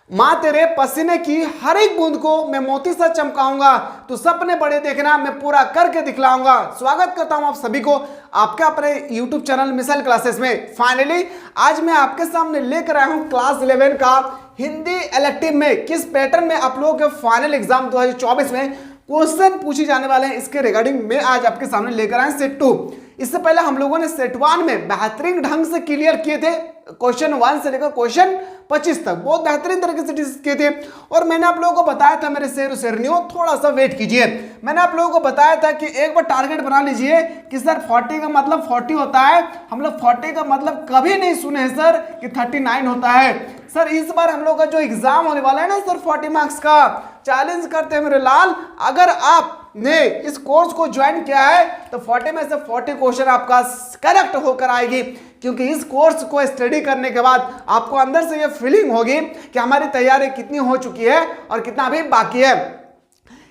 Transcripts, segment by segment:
माँ तेरे पसीने की हर एक बूंद को मैं मोती सा चमकाऊंगा, तू सपने बड़े देखना मैं पूरा करके दिखलाऊंगा। स्वागत करता हूं आप सभी को आपके अपने YouTube चैनल मिसाइल क्लासेस में। फाइनली आज मैं आपके सामने लेकर आया हूं क्लास 11 का हिंदी इलेक्टिव में किस पैटर्न में आप लोगों के फाइनल एग्जाम 2024 में क्वेश्चन पूछे जाने वाले हैं, इसके रिगार्डिंग में आज आपके सामने लेकर आए सेट 2। इससे पहले हम लोगों ने सेट 1 में बेहतरीन ढंग से क्लियर किए थे, क्वेश्चन 1 से लेकर क्वेश्चन 25 तक बहुत बेहतरीन तरीके से डिस्कस किए थे। और मैंने आप लोगों को बताया था मेरे शेर शेरनियों थोड़ा सा वेट कीजिए, मैंने आप लोगों को बताया था कि एक बार टारगेट बना लीजिए कि सर 40 का मतलब 40 होता है, हम लोग 40 का मतलब कभी नहीं सुने हैं सर कि 39 होता है। सर इस बार हम लोग का जो एग्जाम होने वाला है ना सर 40 मार्क्स का, चैलेंज करते हैं मेरे लाल, अगर आपने इस कोर्स को ज्वाइन किया है तो 40 में से 40 क्वेश्चन आपका करेक्ट होकर आएगी, क्योंकि इस कोर्स को स्टडी करने के बाद आपको अंदर से ये फीलिंग होगी कि हमारी तैयारी कितनी हो चुकी है और कितना अभी बाकी है।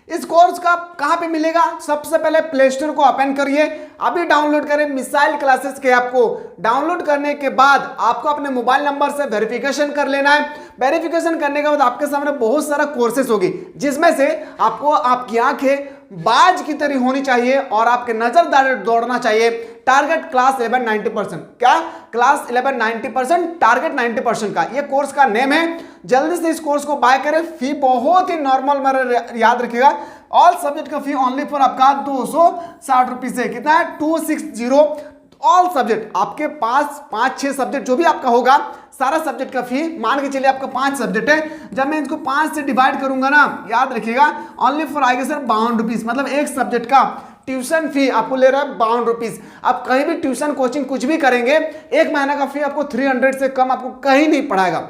इस कोर्स का कहां पे मिलेगा? सबसे पहले प्ले स्टोर को ओपन करिए, अभी डाउनलोड करें मिसाइल क्लासेस के ऐप को। डाउनलोड करने के बाद आपको अपने मोबाइल नंबर से वेरिफिकेशन कर लेना है। वेरिफिकेशन करने के बाद आपके सामने बहुत सारा कोर्सेस होगी, जिसमें से आपको आपकी आंखें बाज की तरह होनी चाहिए और आपके नजर दौड़ना चाहिए। Target class 11 90%। क्या? क्लास 11 90%, टारगेट 90% का ये कोर्स का नेम है। जल्दी से इस कोर्स को बाय करें। फी बहुत ही नॉर्मल, मेरे याद रखिएगा, ऑल सब्जेक्ट का फी ओनली फॉर आपका 260 रुपीज है। कितना है? 260। ऑल सब्जेक्ट आपके पास 5-6 सब्जेक्ट जो भी आपका होगा, सारा सब्जेक्ट का फी मान के चलिए आपका 5 सब्जेक्ट है, जब मैं इसको 5 से डिवाइड करूंगा ना, याद रखिएगा ओनली फॉर आएगा सर 52 रुपीज। मतलब एक सब्जेक्ट का ट्यूशन फी आपको ले रहा है 52 रुपीज। आप कहीं भी ट्यूशन कोचिंग कुछ भी करेंगे, एक महीने का फी आपको 300 से कम आपको कहीं नहीं पड़ाएगा।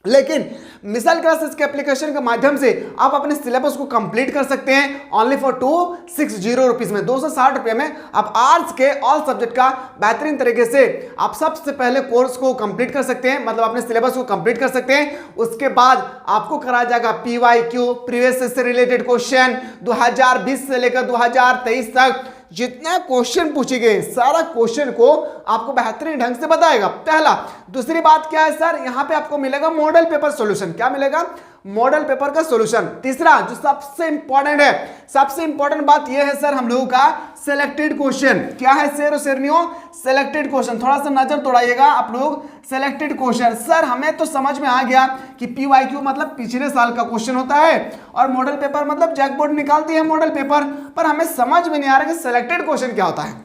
लेकिन मिसाइल क्लासेस के एप्लीकेशन के माध्यम से आप अपने सिलेबस को कंप्लीट कर सकते हैं ओनली फॉर 260 रुपीज में। 260 रुपये में आप आर्ट्स के ऑल सब्जेक्ट का बेहतरीन तरीके से आप सबसे पहले कोर्स को कंप्लीट कर सकते हैं, मतलब अपने सिलेबस को कंप्लीट कर सकते हैं। उसके बाद आपको कराया जाएगा PYQ, प्रीवियस से रिलेटेड क्वेश्चन 2020 से लेकर 2023 तक जितने क्वेश्चन पूछे गए सारा क्वेश्चन को आपको बेहतरीन ढंग से बताएगा। पहला। दूसरी बात क्या है सर, यहां पे आपको मिलेगा मॉडल पेपर सॉल्यूशन। क्या मिलेगा? मॉडल पेपर का सॉल्यूशन। तीसरा जो सबसे इंपॉर्टेंट है, सबसे इंपॉर्टेंट बात यह है सर हम लोगों का सिलेक्टेड क्वेश्चन। क्या है शेर और शेरनियों? Selected question. थोड़ा सा नजर दौड़ाइएगा आप लोग। सिलेक्टेड क्वेश्चन सर हमें तो समझ में आ गया कि PYQ मतलब पिछले साल का क्वेश्चन होता है और मॉडल पेपर मतलब जैकबोर्ड निकालती है मॉडल पेपर, पर हमें समझ में नहीं आ रहा कि सिलेक्टेड क्वेश्चन क्या होता है।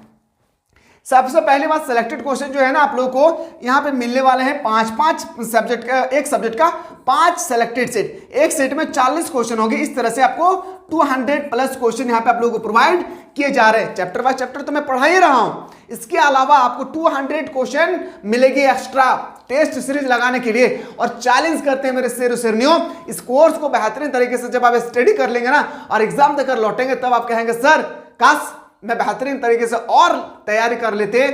सबसे पहली बात, सिलेक्टेड क्वेश्चन जो है ना आप लोगों को यहाँ पे मिलने वाले हैं 5-5 सब्जेक्ट का, एक सब्जेक्ट का 5 सिलेक्टेड सेट। एक सेट में 40 क्वेश्चन होंगे। इस तरह से आपको 200 प्लस क्वेश्चन यहाँ पे आप लोगों को प्रोवाइड किए जा रहे हैं। चैप्टर बाय चैप्टर तो मैं पढ़ा ही रहा हूँ, इसके अलावा आपको 200 क्वेश्चन मिलेगी एक्स्ट्रा टेस्ट सीरीज लगाने के लिए। और चैलेंज करते हैं मेरे शेर शेरनियों, इस कोर्स को बेहतरीन तरीके से जब आप स्टडी कर लेंगे ना और एग्जाम देकर लौटेंगे, तब आप कहेंगे सर काश मैं बेहतरीन तरीके से और तैयारी कर लेते,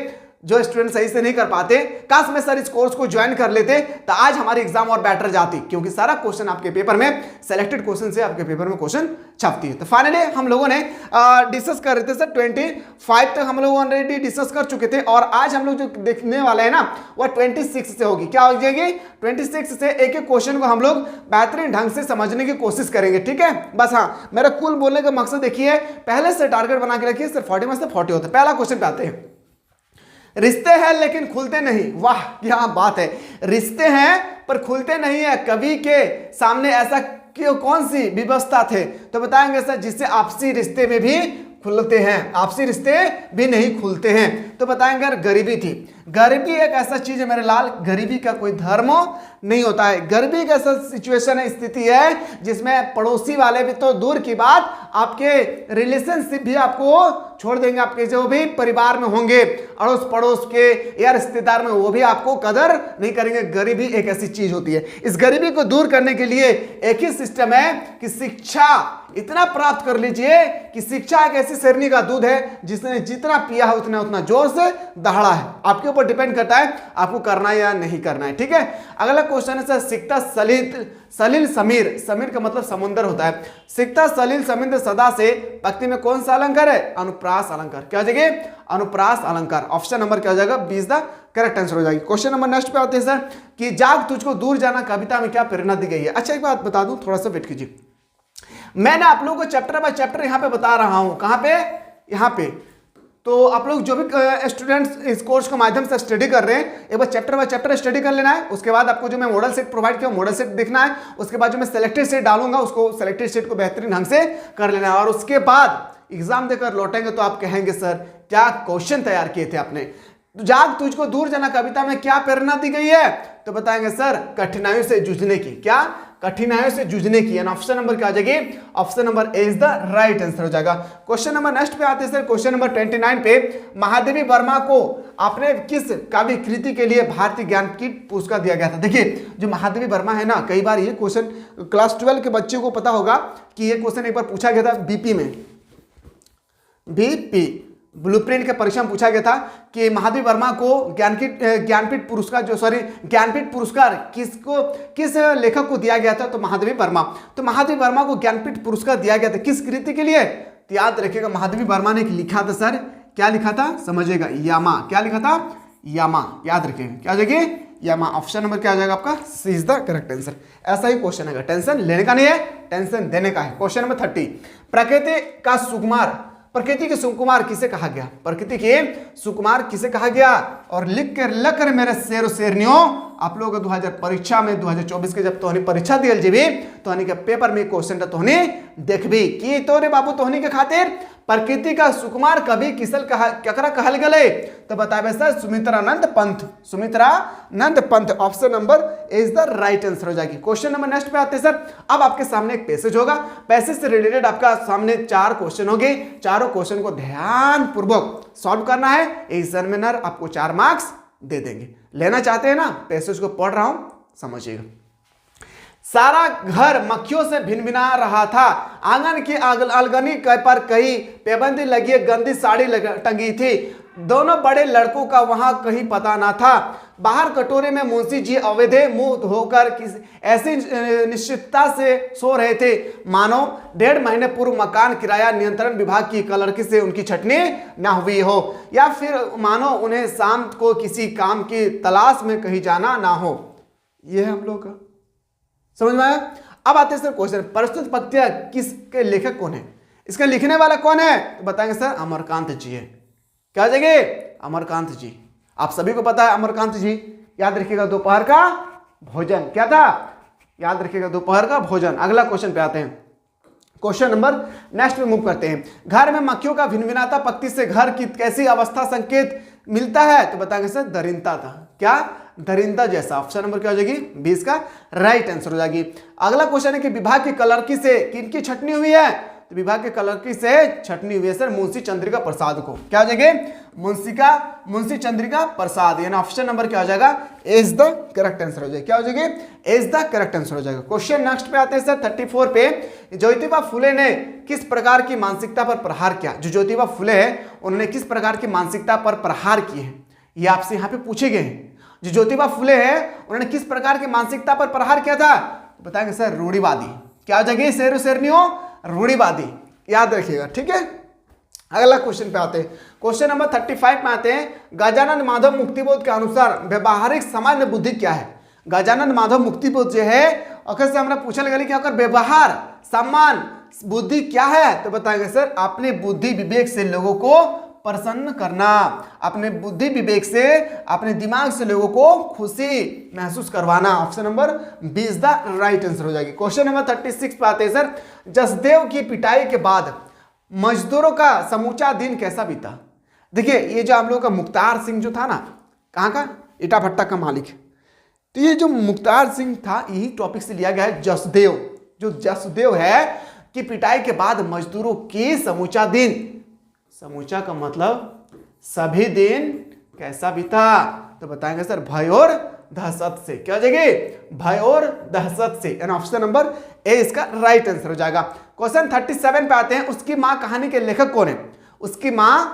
जो स्टूडेंट सही से नहीं कर पाते, काश मैं सर इस कोर्स को ज्वाइन कर लेते तो आज हमारी एग्जाम और बेटर जाती, क्योंकि सारा क्वेश्चन आपके पेपर में सिलेक्टेड क्वेश्चन से आपके पेपर में क्वेश्चन छपती है। तो फाइनली हम लोगों ने डिस्कस कर रहे थे सर 25 तक हम लोग ऑलरेडी डिस्कस कर चुके थे, और आज हम लोग जो देखने वाले हैं ना वह 26 से होगी। क्या हो जाएगी? 26 से एक एक क्वेश्चन को हम लोग बेहतरीन ढंग से समझने की कोशिश करेंगे, ठीक है। बस हाँ, मेरा कुल बोलने का मकसद देखिए, पहले से टारगेट बना के रखिए, सर 40 में से 40 होता है। पहला क्वेश्चन पे आते हैं। रिश्ते हैं लेकिन खुलते नहीं। वाह क्या बात है, रिश्ते हैं पर खुलते नहीं है। कवि के सामने ऐसा क्यों, कौन सी व्यवस्था थे? तो बताएंगे सर जिससे आपसी रिश्ते में भी खुलते हैं, आपसी रिश्ते भी नहीं खुलते हैं। तो बताएंगे गरीबी थी। गरीबी एक ऐसा चीज है मेरे लाल, गरीबी का कोई धर्म नहीं होता है। गरीबी एक ऐसा सिचुएशन है, स्थिति है जिसमें पड़ोसी वाले भी तो दूर की बात, आपके रिलेशनशिप भी आपको छोड़ देंगे। आपके जो भी परिवार में होंगे, अड़ोस पड़ोस के या रिश्तेदार में, वो भी आपको कदर नहीं करेंगे। गरीबी एक ऐसी चीज होती है। इस गरीबी को दूर करने के लिए एक ही सिस्टम है कि शिक्षा इतना प्राप्त कर लीजिए कि शिक्षा एक ऐसी शेरनी का दूध है जिसने जितना पिया है उतना उतना जोर से दहाड़ा है। आपके ऊपर डिपेंड करता है आपको करना है या नहीं करना है, ठीक है। अगला क्वेश्चन है सर, सिकता सलिल समीर। समीर का मतलब समुद्र होता है। सिकता सलिल समुद्र सदा से भक्ति में कौन सा अलंकार है? अनुप्रास अलंकार। क्या हो जाएगा? अनुप्रास अलंकार। ऑप्शन नंबर क्या हो जाएगा? 20 द करेक्ट आंसर हो जाएगी। क्वेश्चन नंबर नेक्स्ट पे आते हैं सर कि जाग तुझको दूर जाना कविता में क्या प्रेरणा दी गई है। अच्छा एक बात बता दूं, थोड़ा सा वेट कीजिए, मैंने आप लोगों को चैप्टर बाय चैप्टर यहाँ पे बता रहा हूं। कहाँ पे? यहाँ पे। तो आप लोग जो भी स्टूडेंट्स इस कोर्स के माध्यम से स्टडी कर रहे हैं, एक बार चैप्टर बाय चैप्टर स्टडी कर लेना है। उसके बाद आपको जो मैं मॉडल सेट प्रोवाइड किया मॉडल सेट देखना है। उसके बाद जो मैं सिलेक्टेड सेट डालूंगा उसको सिलेक्टेड सेट को बेहतरीन ढंग से कर लेना है। और उसके बाद एग्जाम देकर लौटेंगे तो आप कहेंगे सर क्या क्वेश्चन तैयार किए थे आपने। जाग तुझको दूर जाना कविता में क्या प्रेरणा दी गई है, तो बताएंगे सर कठिनाइयों से जूझने की। क्या? कठिनाइयों से जूझने की। ऑप्शन नंबर क्या आ जाएगी? Option number A is the right answer हो जाएगा। क्वेश्चन नंबर नेक्स्ट पे आते हैं सर, क्वेश्चन नंबर 29 पे महादेवी वर्मा को आपने किस काव्य कृति के लिए भारतीय ज्ञानपीठ पुरस्कार दिया गया था। देखिए जो महादेवी वर्मा है ना, कई बार ये क्वेश्चन क्लास 12 के बच्चों को पता होगा कि ये क्वेश्चन एक बार पूछा गया था बीपी में, बीपी ब्लूप्रिंट के परीक्षा में पूछा गया था कि महादेवी वर्मा को ज्ञानपीठ पुरस्कार किस लेखक को दिया गया था, तो महादेवी वर्मा। तो महादेवी वर्मा को ज्ञानपीठ पुरस्कार दिया गया था किस कृति के लिए, तो याद रखिएगा महादेवी वर्मा ने लिखा था सर, क्या लिखा था समझिएगा, यामा। क्या लिखा था? यामा। याद रखिएगा क्या हो जाएगी? यामा। ऑप्शन नंबर क्या आ जाएगा आपका? सी इज द करेक्ट आंसर। ऐसा ही क्वेश्चन है, टेंशन लेने का नहीं है, टेंशन देने का है। क्वेश्चन नंबर 30, प्रकृति का सुकुमार, प्रकृति के सुकुमार किसे कहा गया? प्रकृति के सुकुमार किसे कहा गया? और लिख कर लकर मेरे शेर शेरनियों, आप लोग 2000 परीक्षा में 2024 के जब तोहनी परीक्षा दियल जेबी तोहनी के पेपर में क्वेश्चन तोहनी देखबी कि तोरे बाबू तोहनी के खातिर प्रकृति का सुकुमार कवि केकरा कहल गए, तो बताबे sir Sumitranand Pant. Sumitranand Pant. Option number A is the right answer हो जाएगी। क्वेश्चन नंबर नेक्स्ट पे आते हैं सर, अब आपके सामने एक पैसेज होगा, पैसेज से रिलेटेड आपका सामने 4 क्वेश्चन होंगे, चारों क्वेश्चन को ध्यान पूर्वक सॉल्व करना है। एग्जामिनर आपको 4 मार्क्स दे देंगे। लेना चाहते हैं ना, पैसेज को पढ़ रहा हूं समझिएगा। सारा घर मक्खियों से भिनभिना रहा था, आंगन की अलगनी पर कहीं पेबंदी लगी गंदी साड़ी टंगी थी, दोनों बड़े लड़कों का वहां कहीं पता ना था। बाहर कटोरे में मुंशी जी अवैधे मुंह धोकर ऐसी निश्चितता से सो रहे थे मानो 1.5 महीने पूर्व मकान किराया नियंत्रण विभाग की क्लर्की से उनकी छटनी ना हुई हो, या फिर मानो उन्हें शाम को किसी काम की तलाश में कहीं जाना ना हो। यह है हम लोग का, समझ में आया। अब आते हैं सर क्वेश्चन, प्रस्तुत पंक्तियां किसके लेखक कौन है, इसका लिखने वाला कौन है, तो बताएंगे सर अमरकांत जी है। क्या हो जाएंगे? अमरकांत जी। आप सभी को पता है अमरकांत जी। याद रखिएगा दोपहर का भोजन क्या था, याद रखिएगा दोपहर का भोजन। अगला क्वेश्चन पे आते हैं, क्वेश्चन नंबर नेक्स्ट पे मूव करते हैं। घर में मक्खियों का भिनभिनाता पंक्ति से घर की कैसी अवस्था संकेत मिलता है, तो बताएंगे सर दरिंदा था। क्या? दरिंदा जैसा। ऑप्शन नंबर क्या हो जाएगी? 20 का राइट आंसर हो जाएगी। अगला क्वेश्चन है कि विभाग की क्लर्की से किनकी छटनी हुई है, तो विभाग के क्लर्की से छटनी हुई है सर मुंशी चंद्रिका प्रसाद को। क्या हो जाएंगे? मुंशी चंद्रिका प्रसाद। यानी ऑप्शन नंबर क्या हो जाएगा? ए इज द करेक्ट आंसर हो जाएगा। क्या हो जाएगी? ए इज द करेक्ट आंसर हो जाएगा। क्वेश्चन नेक्स्ट पे आते हैं सर 34 पे, ज्योतिबा फुले ने किस प्रकार की मानसिकता पर प्रहार किया। जो ज्योतिबा फुले है उन्होंने किस प्रकार की मानसिकता पर प्रहार किए हैं, ये आपसे यहाँ पे पूछे गए हैं। जो ज्योतिबा फुले हैं उन्होंने किस प्रकार की मानसिकता पर प्रहार किया था, बताएंगे सर रूढ़िवादी। क्या हो जाएगी? शेर शेरनियों रूढ़िवादी। याद रखिएगा, ठीक है। अगला क्वेश्चन पे आते हैं, क्वेश्चन नंबर 35 में आते हैं। गजानन माधव मुक्तिबोध के अनुसार व्यवहारिक सामान्य बुद्धि क्या है। गजानन माधव मुक्तिबोध जो है अक्सर से हमारा पूछा गया कि अगर व्यवहार सामान्य बुद्धि क्या है, तो बताएंगे सर अपने बुद्धि विवेक से लोगों को प्रसन्न करना, अपने बुद्धि विवेक से अपने दिमाग से लोगों को खुशी महसूस करवाना। Option number 20 the right answer हो जाएगी। क्वेश्चन नंबर 36 पे आते हैं सर, जसदेव की पिटाई के बाद मजदूरों का समूचा दिन कैसा बीता। देखिए ये जो हम लोग का मुख्तार सिंह जो था ना, कहाँ का, ईटा भट्टा का मालिक, तो ये जो मुख्तार सिंह था यही टॉपिक से लिया गया है। जसदेव, जो जसदेव है कि पिटाई के बाद मजदूरों के समूचा दिन, समूचा का मतलब सभी दिन कैसा बीता, तो बताएंगे सर भय और दहशत से। क्या हो जाएगी? भय और दहशत से। यानी ऑप्शन नंबर ए इसका राइट आंसर हो जाएगा। क्वेश्चन 37 पे आते हैं, उसकी मां कहानी के लेखक कौन है। उसकी मां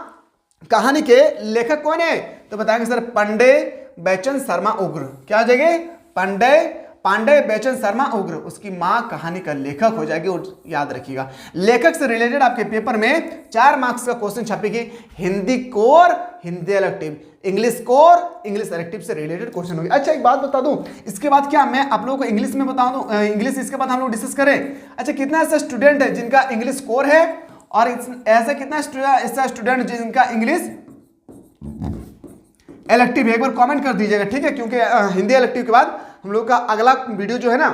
कहानी के लेखक कौन है, तो बताएंगे सर पंडे बैचन शर्मा उग्र। क्या हो जाएगी? पंडे पांडे बेचन शर्मा उग्र, उसकी मां कहानी का लेखक हो जाएगी, और याद रखिएगा लेखक से रिलेटेड आपके पेपर में 4 मार्क्स का क्वेश्चन छपेगी। Hindi core, Hindi elective, English core, English elective से रिलेटेड क्वेश्चन होगी। अच्छा एक बात बता दूं, इसके बाद क्या मैं आप लोगों को इंग्लिश में बता दूं, इंग्लिश इसके बाद हम लोग डिस्कस करें। अच्छा कितना ऐसा स्टूडेंट है जिनका इंग्लिश कोर है, और ऐसा कितना ऐसा स्टूडेंट जिनका इंग्लिश इलेक्टिव है, एक बार कमेंट कर दीजिएगा, ठीक है। क्योंकि हिंदी इलेक्टिव के बाद हम लोग का अगला वीडियो जो है ना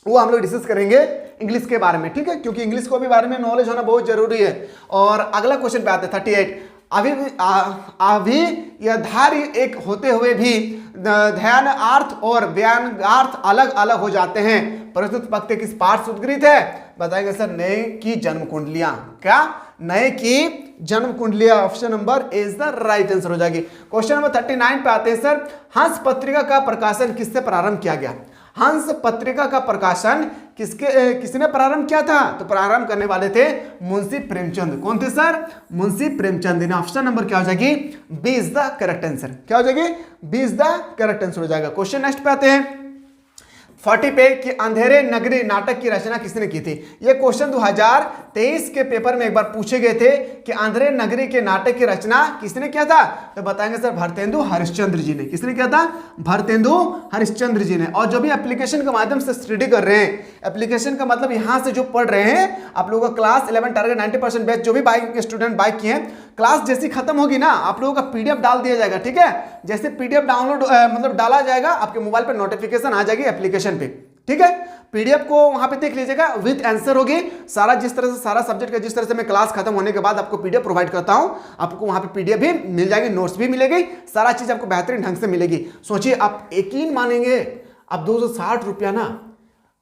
वो हम लोग डिस्कस करेंगे इंग्लिश के बारे में, ठीक है, क्योंकि इंग्लिश को भी बारे में नॉलेज होना बहुत जरूरी है। और अगला क्वेश्चन पे आते 38, अभी यह धार्य एक होते हुए भी ध्यानार्थ और व्यंग्यार्थ अलग अलग हो जाते हैं, प्रस्तुत पक्ष किस पाठ से उद्गृहित है? बताएंगे सर नए की जन्म कुंडलियां। क्या? नए की जन्म कुंडलियां, option number A is the right answer हो जाएगी। क्वेश्चन नंबर 39 पे आते हैं सर, हंस पत्रिका का प्रकाशन किससे प्रारंभ किया गया? हंस पत्रिका का प्रकाशन किसने प्रारंभ किया था? तो प्रारंभ करने वाले थे मुंशी प्रेमचंद। कौन थे sir? Munshi Premchand. Option number क्या हो जाएगी? B is the correct answer. क्या हो जाएगी? B is the correct answer हो जाएगा। क्वेश्चन नेक्स्ट पे आते हैं 40 पे कि अंधेरे नगरी नाटक की रचना किसने की थी? ये क्वेश्चन 2023 के पेपर में एक बार पूछे गए थे कि अंधेरे नगरी के नाटक की रचना किसने किया था? तो बताएंगे सर भारतेंदु हरिश्चंद्र जी ने। किसने किया था? भारतेंदु हरिश्चंद्र जी ने। और जो भी एप्लीकेशन के माध्यम से स्टडी कर रहे हैं, एप्लीकेशन का मतलब यहां से जो पढ़ रहे हैं आप लोगों का क्लास 11 टारगेट 90% बैच जो भी बाइक के स्टूडेंट बाइक किए हैं, क्लास जैसी खत्म होगी ना आप लोगों का पीडीएफ डाल दिया जाएगा, ठीक है। जैसे पीडीएफ डाउनलोड मतलब डाला जाएगा आपके मोबाइल पर नोटिफिकेशन आ जाएगी एप्लीकेशन पे, ठीक है। पीडीएफ को वहां पे देख लीजिएगा, विद आंसर होगी सारा, जिस तरह से सारा सब्जेक्ट का जिस तरह से मैं क्लास खत्म होने के बाद आपको पीडीएफ प्रोवाइड करता हूं, आपको वहां पे पीडीएफ भी मिल जाएगी, नोट्स भी मिलेगी, सारा चीज आपको बेहतरीन ढंग से मिलेगी। सोचिए आप यकीन मानेंगे, आप 260 रुपया ना,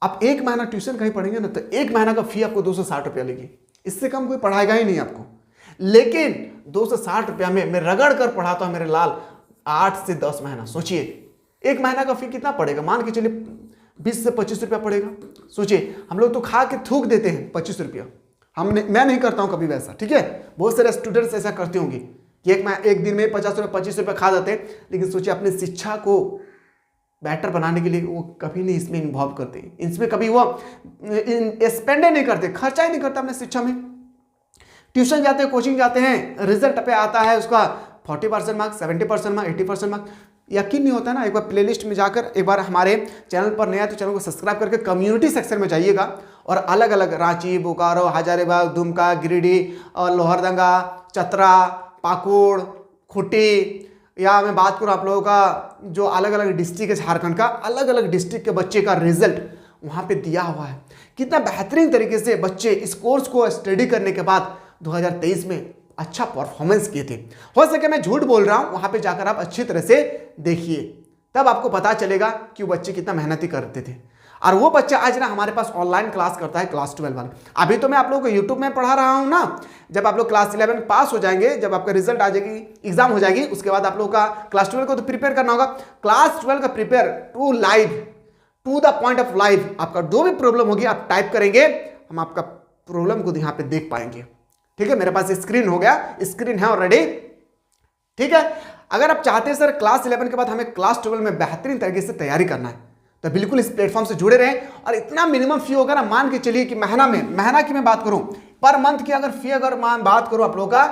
आप एक महीना ट्यूशन कहीं पढ़ेंगे ना तो एक महीना का फी आपको 260 रुपया लेगी, इससे कम कोई पढ़ाएगा ही नहीं आपको। लेकिन 260 रुपया में मैं रगड़ कर पढ़ाता हूं मेरे लाल 8 से 10 महीना। सोचिए एक महीना का फी कितना पड़ेगा, मान के चलिए 20 से 25 रुपया पड़ेगा। सोचिए हम लोग तो खा के थूक देते हैं 25 रुपया, मैं नहीं करता हूं कभी वैसा, ठीक है। बहुत सारे स्टूडेंट्स ऐसा करते होंगे कि एक दिन में 50 रुपया 25 रुपया खा जाते हैं, लेकिन सोचिए अपनी शिक्षा को बेटर बनाने के लिए वो कभी नहीं इसमें इन्वॉल्व करते, इसमें कभी वो स्पेंड नहीं करते, खर्चा ही नहीं करते अपने शिक्षा में। ट्यूशन जाते हैं, कोचिंग जाते हैं, रिजल्ट पे आता है उसका 40% मार्क्स, 70% मार्क्स, 80% मार्क्स, यकीन नहीं होता ना। एक बार प्लेलिस्ट में जाकर, एक बार हमारे चैनल पर नया तो चैनल को सब्सक्राइब करके कम्युनिटी सेक्शन में जाइएगा और अलग अलग रांची, बोकारो, हजारीबाग, दुमका, गिरिडीह और लोहरदंगा, चतरा, पाकुड़, खूंटी, या मैं बात करूँ आप लोगों का जो अलग अलग डिस्ट्रिक्ट है झारखंड का, अलग अलग डिस्ट्रिक्ट के बच्चे का रिजल्ट वहाँ पे दिया हुआ है। कितना बेहतरीन तरीके से बच्चे इस कोर्स को स्टडी करने के बाद 2023 में अच्छा परफॉर्मेंस किए थे। हो सके मैं झूठ बोल रहा हूं, वहां पे जाकर आप अच्छी तरह से देखिए, तब आपको पता चलेगा कि वो बच्चे कितना मेहनती करते थे। और वो बच्चा आज ना हमारे पास ऑनलाइन क्लास करता है, क्लास 12 वाला। अभी तो मैं आप लोगों को यूट्यूब में पढ़ा रहा हूं ना, जब आप लोग क्लास 11 पास हो जाएंगे, जब आपका रिजल्ट आ जाएगी, एग्जाम हो जाएगी, उसके बाद आप लोग का क्लास 12 को तो प्रिपेयर करना होगा। क्लास 12 का prepare to live, to the point of live, आपका जो भी प्रॉब्लम होगी आप टाइप करेंगे, हम आपका प्रॉब्लम को यहाँ पे देख पाएंगे, ठीक है। मेरे पास स्क्रीन हो गया, स्क्रीन है ऑलरेडी, ठीक है। अगर आप चाहते हैं सर क्लास 11 के बाद हमें क्लास 12 में बेहतरीन तरीके से तैयारी करना है, तो बिल्कुल इस प्लेटफॉर्म से जुड़े रहें। और इतना मिनिमम फी होगा ना, मान के चलिए कि महीना की मैं बात करूं, पर मंथ की अगर फी अगर बात करूं आप लोगों का,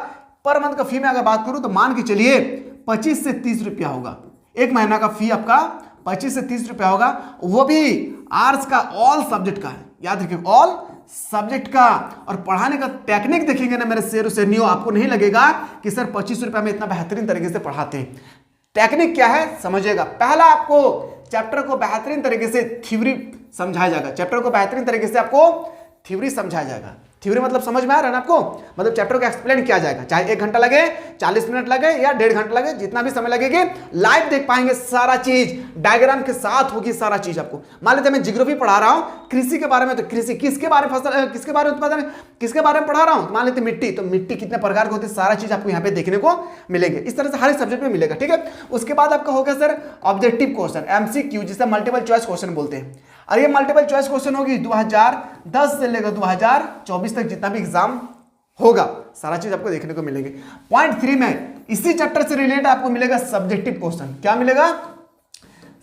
पर मंथ का फी में अगर बात करूं तो मान के चलिए 25 से 30 रुपया होगा। एक महीना का फी आपका 25 से 30 रुपया होगा, वो भी आर्ट्स का ऑल सब्जेक्ट का है, याद रखिए ऑल सब्जेक्ट का। और पढ़ाने का टेक्निक देखेंगे ना मेरे शेर शेरनियों, आपको नहीं लगेगा कि सर 25 रुपया में इतना बेहतरीन तरीके से पढ़ाते हैं। टेक्निक क्या है समझिएगा। पहला आपको चैप्टर को बेहतरीन तरीके से थ्योरी समझाया जाएगा, चैप्टर को बेहतरीन तरीके से आपको थ्योरी समझाया जाएगा। थ्योरी मतलब समझ में आ रहा है ना आपको, मतलब चैप्टर को एक्सप्लेन किया जाएगा, चाहे 1 घंटा लगे, 40 मिनट लगे या 1.5 घंटा लगे, जितना भी समय लगेगी, लाइव देख पाएंगे सारा चीज, डायग्राम के साथ होगी सारा चीज आपको। मान लेते मैं जियोग्राफी पढ़ा रहा हूं कृषि के बारे में, तो कृषि किसके बारे में, फसल किसके बारे में, उत्पादन किसके बारे में पढ़ा रहा हूं, मान लेते मिट्टी, तो मिट्टी कितने प्रकार की होती है, सारा चीज आपको यहाँ पे देखने को मिलेंगे। इस तरह से हर सब्जेक्ट में मिलेगा, ठीक है। उसके बाद आपका होगा सर ऑब्जेक्टिव क्वेश्चन, MCQ, जिसे मल्टीपल चॉइस क्वेश्चन बोलते हैं। और ये मल्टीपल चॉइस क्वेश्चन होगी 2010 से लेकर 2024 तक जितना भी एग्जाम होगा, सारा चीज आपको देखने को मिलेंगे। पॉइंट 3 में इसी चैप्टर से रिलेटेड आपको मिलेगा सब्जेक्टिव क्वेश्चन। क्या मिलेगा?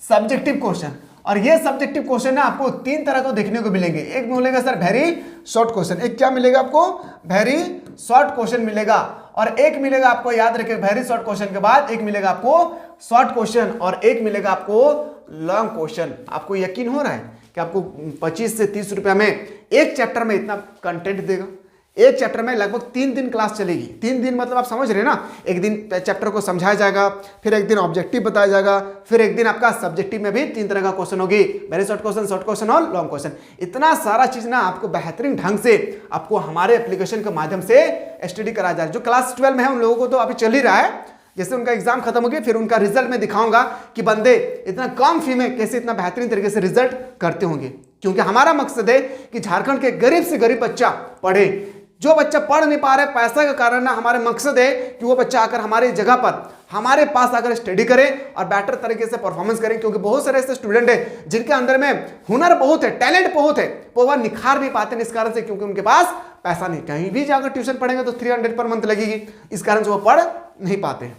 Subjective question. और ये सब्जेक्टिव क्वेश्चन ना आपको 3 तरह को देखने को मिलेंगे। एक मिलेगा सर वेरी शॉर्ट क्वेश्चन, एक क्या मिलेगा आपको वेरी शॉर्ट क्वेश्चन मिलेगा, और एक मिलेगा आपको, याद रखिए वेरी शॉर्ट क्वेश्चन के बाद एक मिलेगा आपको शॉर्ट क्वेश्चन और एक मिलेगा आपको लॉन्ग क्वेश्चन। आपको यकीन हो रहा है कि आपको 25 से 30 रुपया में एक चैप्टर में इतना कंटेंट देगा? एक चैप्टर में लगभग 3 दिन क्लास चलेगी। 3 दिन मतलब आप समझ रहे हैं ना, एक दिन चैप्टर को समझाया जाएगा, फिर एक दिन ऑब्जेक्टिव बताया जाएगा, फिर एक दिन आपका सब्जेक्टिव में भी 3 तरह का क्वेश्चन होगी, वेरी शॉर्ट क्वेश्चन और लॉन्ग क्वेश्चन। इतना सारा चीज ना आपको बेहतरीन ढंग से आपको हमारे एप्लीकेशन के माध्यम से स्टडी कराया जा रहा है। जो क्लास 12 में है उन लोगों को तो अभी चल ही रहा है, जैसे उनका एग्जाम खत्म हो गया फिर उनका रिजल्ट में दिखाऊंगा कि बंदे इतना कम फी में कैसे इतना बेहतरीन तरीके से रिजल्ट करते होंगे। क्योंकि हमारा मकसद है कि झारखंड के गरीब से गरीब बच्चा पढ़े। जो बच्चा पढ़ नहीं पा रहे पैसा के कारण ना, हमारे मकसद है कि वो बच्चा आकर हमारी जगह पर हमारे पास आकर स्टडी करे और बेटर तरीके से परफॉर्मेंस करें। क्योंकि बहुत सारे ऐसे स्टूडेंट है जिनके अंदर में हुनर बहुत है, टैलेंट बहुत है, वो वह निखार नहीं पाते इस कारण से क्योंकि उनके पास पैसा नहीं। कहीं भी जाकर ट्यूशन पढ़ेंगे तो 300 पर मंथ लगेगी, इस कारण से वो पढ़ नहीं पाते।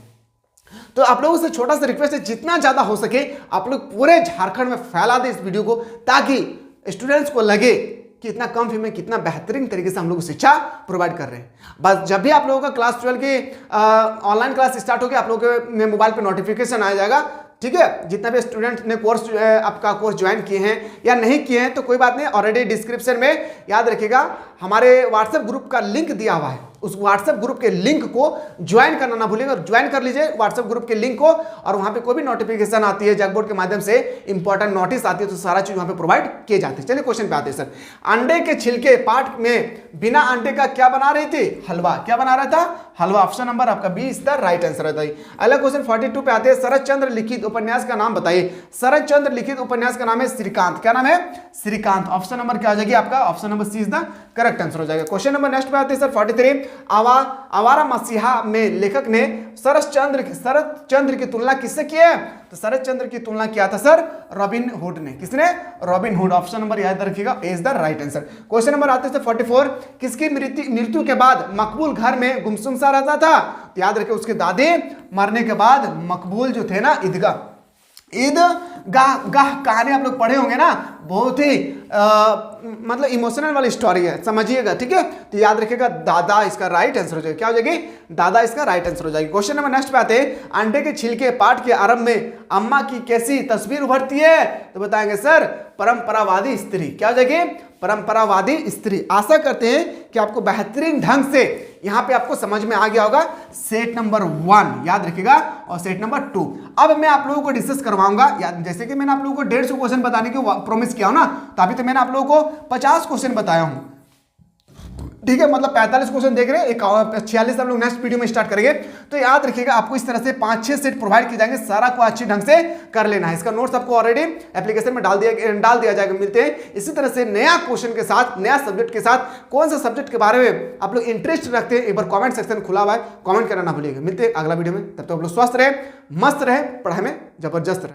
तो आप लोगों से छोटा सा रिक्वेस्ट है, जितना ज्यादा हो सके आप लोग पूरे झारखंड में फैला दें इस वीडियो को, ताकि स्टूडेंट्स को लगे कि इतना कम फी में कितना बेहतरीन तरीके से हम लोग शिक्षा प्रोवाइड कर रहे हैं। बस जब भी आप लोगों का क्लास 12 की ऑनलाइन क्लास स्टार्ट होगी, आप लोगों के मोबाइल पे नोटिफिकेशन आ जाएगा। ठीक है, जितना भी स्टूडेंट ने कोर्स आपका कोर्स ज्वाइन किए हैं या नहीं किए हैं तो कोई बात नहीं, ऑलरेडी डिस्क्रिप्शन में याद रखिएगा हमारे व्हाट्सएप ग्रुप का लिंक दिया हुआ है। उस व्हाट्सएप ग्रुप के लिंक को ज्वाइन करना ना भूलिएगा, ज्वाइन कर लीजिए व्हाट्सएप ग्रुप के लिंक को, और वहां पे कोई भी नोटिफिकेशन आती है जैकबोर्ड के माध्यम से, इंपॉर्टेंट नोटिस आती है तो सारा चीज वहां पे प्रोवाइड किए जाते हैं। चलिए क्वेश्चन पे आते हैं सर। अंडे के छिलके पार्ट में बिना अंडे का क्या बना रही थी? हलवा। क्या बना रहा था? हलवा। ऑप्शन नंबर आपका B is the right answer रहता है। अगला क्वेश्चन 42 पे आते हैं। शरद चंद्र लिखित उपन्यास का नाम बताइए। शरद चंद्र लिखित उपन्यास का नाम है श्रीकांत। क्या नाम है? श्रीकांत। ऑप्शन नंबर क्या हो जाएगी आपका? Option number C is the correct answer हो जाएगा। क्वेश्चन नंबर नेक्स्ट पे आते हैं सर 43। आवारा मसीहा में लेखक ने शरद चंद्र की तुलना किससे की है? तो शरद चंद्र की तुलना किया था सर रॉबिन हुड ने। किसने? Robin hood. ऑप्शन नंबर याद रखिएगा, A is the right answer. Question number आते हैं 44। किसकी मृत्यु के बाद मकबूल घर में गुमसुम सा रहता था? तो याद रखिए उसके दादी मरने के बाद मकबूल जो थे ना ईदगाह कहानी आप लोग पढ़े होंगे ना, बहुत ही मतलब इमोशनल वाली स्टोरी है, समझिएगा। ठीक है, तो याद रखिएगा दादा इसका राइट आंसर हो जाएगा। क्या हो जाएगी? दादा इसका राइट आंसर हो जाएगी। क्वेश्चन नंबर नेक्स्ट पे आते हैं। अंडे के छिलके पाठ के आरंभ में अम्मा की कैसी तस्वीर उभरती है? तो बताएंगे सर परंपरावादी स्त्री। क्या हो जाएगी? परंपरावादी स्त्री। आशा करते हैं कि आपको बेहतरीन ढंग से यहां पे आपको समझ में आ गया होगा। सेट नंबर 1 याद रखिएगा और सेट नंबर 2 अब मैं आप लोगों को डिस्कस करवाऊंगा। जैसे कि मैंने आप लोगों को 150 क्वेश्चन बताने की प्रॉमिस किया हो ना, तो अभी तो मैंने आप लोगों को 50 क्वेश्चन बताया हूं। ठीक है, मतलब 45 क्वेश्चन देख रहे हैं, 46 हम लोग नेक्स्ट वीडियो में स्टार्ट करेंगे। तो याद रखिएगा आपको इस तरह से 5-6 सेट प्रोवाइड किए जाएंगे, सारा को अच्छी ढंग से कर लेना है। इसका नोट्स आपको ऑलरेडी एप्लीकेशन में डाल दिया जाएगा। मिलते हैं इसी तरह से नया क्वेश्चन के साथ, नया सब्जेक्ट के साथ। कौन सा सब्जेक्ट के बारे में आप लोग इंटरेस्ट रखते हैं, एक बार कॉमेंट सेक्शन खुला हुआ है, कॉमेंट करना ना भूलिएगा। मिलते हैं अगला वीडियो में, तब तक आप लोग स्वस्थ रहे, मस्त रहे, पढ़ाई में जबरदस्त रहे।